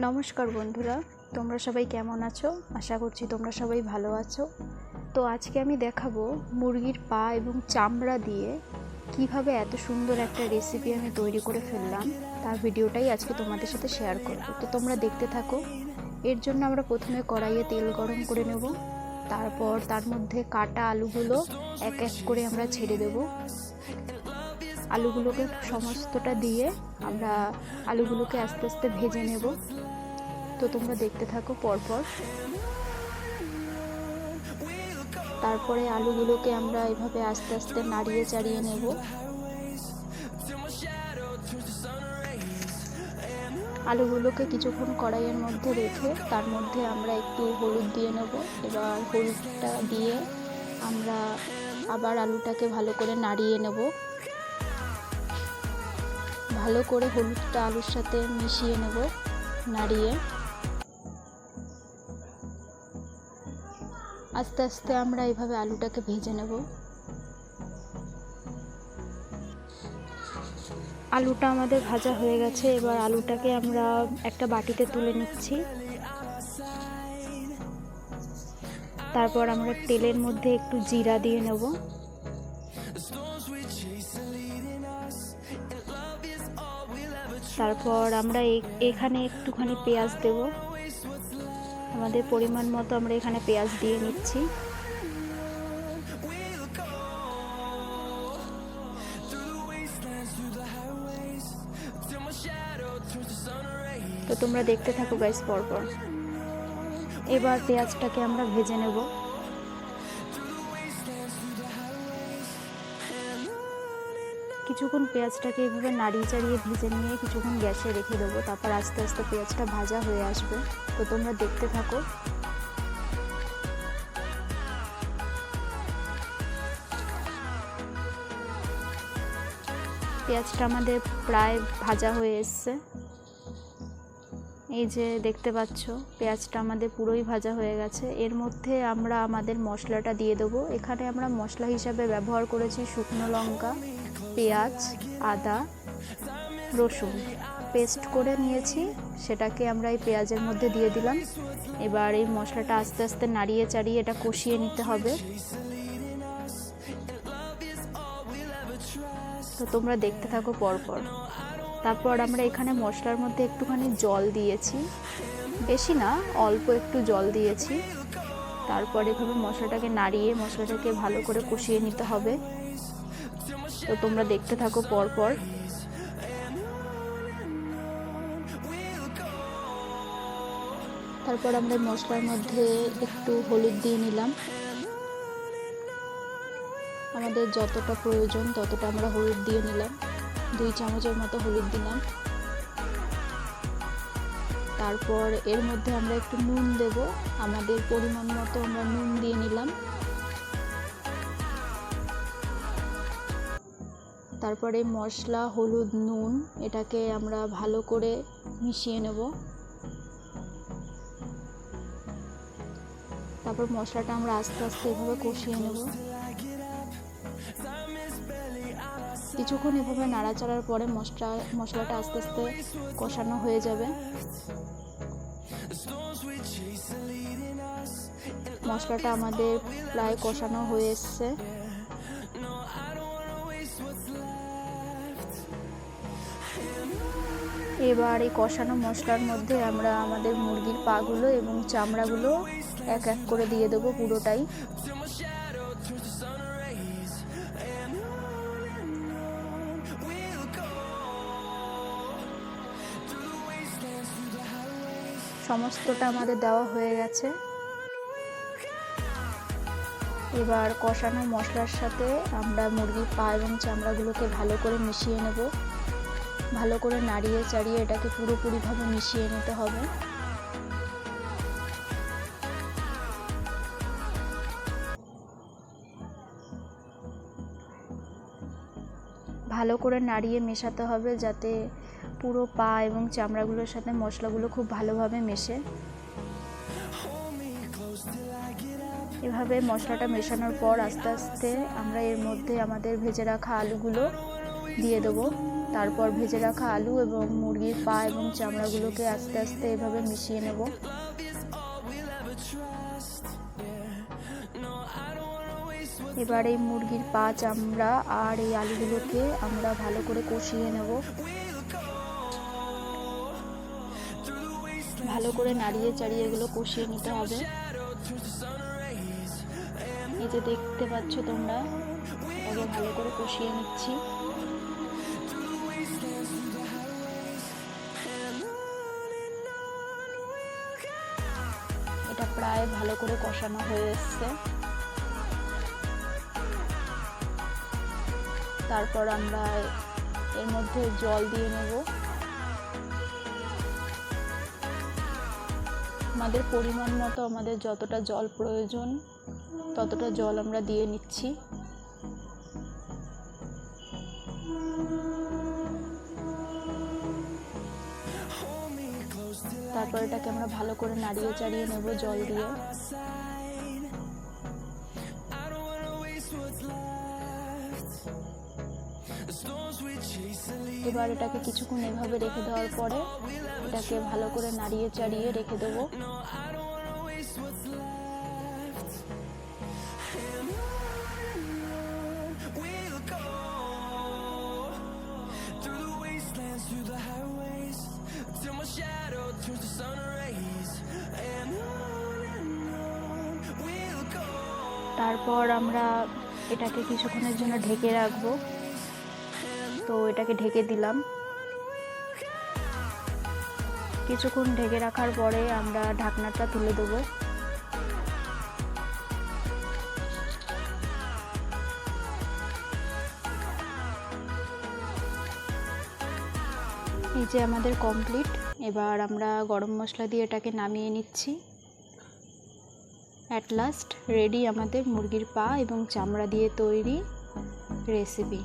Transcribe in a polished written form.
নমস্কার বন্ধুরা, তোমরা সবাই কেমন আছো? আশা করছি তোমরা সবাই ভালো আছো। তো আজকে আমি দেখাবো মুরগির পা এবং চামড়া দিয়ে কিভাবে এত সুন্দর একটা রেসিপি আমি তৈরি করে ফেললাম, তার ভিডিওটাই আজকে তোমাদের সাথে শেয়ার করব। তো তোমরা দেখতে থাকো। এর জন্য আমরা প্রথমে কড়াইয়ে তেল গরম করে নেব, তারপর তার মধ্যে কাটা আলুগুলো এক এক করে আমরা ছেড়ে দেব। আলুগুলোকে সমস্তটা দিয়ে আমরা আলুগুলোকে আস্তে আস্তে ভেজে নেব। তো তোমরা দেখতে থাকো পরপর। তারপরে আলুগুলোকে আমরা এভাবে আস্তে আস্তে নাড়িয়ে চাড়িয়ে নেব। আলুগুলোকে কিছুক্ষণ কড়াইয়ের মধ্যে রেখে তার মধ্যে আমরা একটু হলুদ দিয়ে নেব। এবার হলুদটা দিয়ে আমরা আবার আলুটাকে ভালো করে নাড়িয়ে নেব। ভালো করে হলুদটা আলুর সাথে মিশিয়ে নেব নাড়িয়ে। আস্তে আস্তে আমরা এইভাবে আলুটাকে ভেজে নেব। আলুটা আমাদের ভাজা হয়ে গেছে। এবার আলুটাকে আমরা একটা বাটিতে তুলে নিচ্ছি। তারপর আমরা তেলের মধ্যে একটু জিরা দিয়ে নেব। তারপর আমরা এখানে একটুখানি পেঁয়াজ দেব। আমাদের পরিমাণ মতো আমরা এখানে পেঁয়াজ দিয়ে নিচ্ছি। তো তোমরা দেখতে থাকো গাইস পরপর। এবার পেঁয়াজটাকে আমরা ভেজে নেব। কিছুক্ষণ পেঁয়াজটাকে এইভাবে নাড়িয়ে চাড়িয়ে ভেজে নিয়ে কিছুক্ষণ গ্যাসে রেখে দেবো। তারপর আস্তে আস্তে পেঁয়াজটা ভাজা হয়ে আসবে। তো তোমরা দেখতে থাকো। পেঁয়াজটা আমাদের প্রায় ভাজা হয়ে এসছে। এই যে দেখতে পাচ্ছ পেঁয়াজটা আমাদের পুরোই ভাজা হয়ে গেছে। এর মধ্যে আমরা আমাদের মশলাটা দিয়ে দেবো। এখানে আমরা মশলা হিসাবে ব্যবহার করেছি শুকনো লঙ্কা, পেঁয়াজ, আদা, রসুন পেস্ট করে নিয়েছি, সেটাকে আমরা এই পেঁয়াজের মধ্যে দিয়ে দিলাম। এবার এই মশলাটা আস্তে আস্তে নাড়িয়ে চাড়িয়ে এটা কষিয়ে নিতে হবে। তো তোমরা দেখতে থাকো পরপর। তারপর আমরা এখানে মশলার মধ্যে একটুখানি জল দিয়েছি, বেশি না, অল্প একটু জল দিয়েছি। তারপর এভাবে মশলাটাকে নাড়িয়ে মশলাটাকে ভালো করে কষিয়ে নিতে হবে। তো তোমরা দেখতে থাকো পরপর। তারপর আমরা মশলার মধ্যে একটু হলুদ দিয়ে নিলাম। আমাদের যতটা প্রয়োজন ততটা আমরা হলুদ দিয়ে নিলাম। 2 চামচের মতো হলুদ দিলাম। তারপর এর মধ্যে আমরা একটু নুন দেব। আমাদের পরিমাণ মতো আমরা নুন দিয়ে নিলাম। তারপরে মশলা, হলুদ, নুন এটাকে আমরা ভালো করে মিশিয়ে নেব। তারপর মশলাটা আমরা আস্তে আস্তে এভাবে কষিয়ে নেব। কিছুক্ষণ এভাবে নাড়াচাড়ার পরে মশলাটা আস্তে আস্তে কষানো হয়ে যাবে। মশলাটা আমাদের প্রায় কষানো হয়ে এসছে। এবার এই কষানো মশলার মধ্যে আমরা আমাদের মুরগির পাগুলো এবং চামড়াগুলো এক এক করে দিয়ে দেবো পুরোটাই। সমস্তটা আমাদের দেওয়া হয়ে গেছে। এবার কষানো মশলার সাথে আমরা মুরগির পা এবং চামড়াগুলোকে ভালো করে মিশিয়ে নেব। ভালো করে নাড়িয়ে চাড়িয়ে এটাকে পুরোপুরিভাবে মিশিয়ে নিতে হবে। ভালো করে নাড়িয়ে মেশাতে হবে যাতে পুরো পা এবং চামড়াগুলোর সাথে মশলাগুলো খুব ভালোভাবে মেশে। এভাবে মশলাটা মেশানোর পর আস্তে আস্তে আমরা এর মধ্যে আমাদের ভেজে রাখা আলুগুলো দিয়ে দেবো। তারপর ভেজে রাখা আলু এবং মুরগির পা এবং চামড়াগুলোকে আস্তে আস্তে এভাবে মিশিয়ে নেব। এবার এই মুরগির পা, চামড়া আর এই আলুগুলোকে আমরা ভালো করে কষিয়ে নেব। ভালো করে নাড়িয়ে চাড়িয়ে এগুলো কষিয়ে নিতে হবে। এই যে দেখতে পাচ্ছ তোমরা, এটাকে ভালো করে কষিয়ে নিচ্ছি। এটা প্রায় ভালো করে কষানো হয়ে এসছে। তারপর আমরা এর মধ্যে জল দিয়ে নেব। আমাদের পরিমাণ মতো আমাদের যতটা জল প্রয়োজন ততটা জল আমরা দিয়ে নিচ্ছি। তারপর এটাকে আমরা ভালো করে নাড়িয়ে চাড়িয়ে নেব জল দিয়ে। এবার এটাকে কিছুক্ষণ এভাবে রেখে দেওয়ার পরে এটাকে ভালো করে নাড়িয়ে চাড়িয়ে রেখে দেব। তারপর আমরা এটাকে কিছুক্ষণের জন্য ঢেকে রাখবো। তো এটাকে ঢেকে দিলাম। কিছুক্ষণ ঢেকে রাখার পরে আমরা ঢাকনাটা তুলে দেবো। এই যে আমাদের কমপ্লিট। এবার আমরা গরম মশলা দিয়ে এটাকে নামিয়ে নিচ্ছি। অ্যাট লাস্ট রেডি আমাদের মুরগির পা এবং চামড়া দিয়ে তৈরি রেসিপি।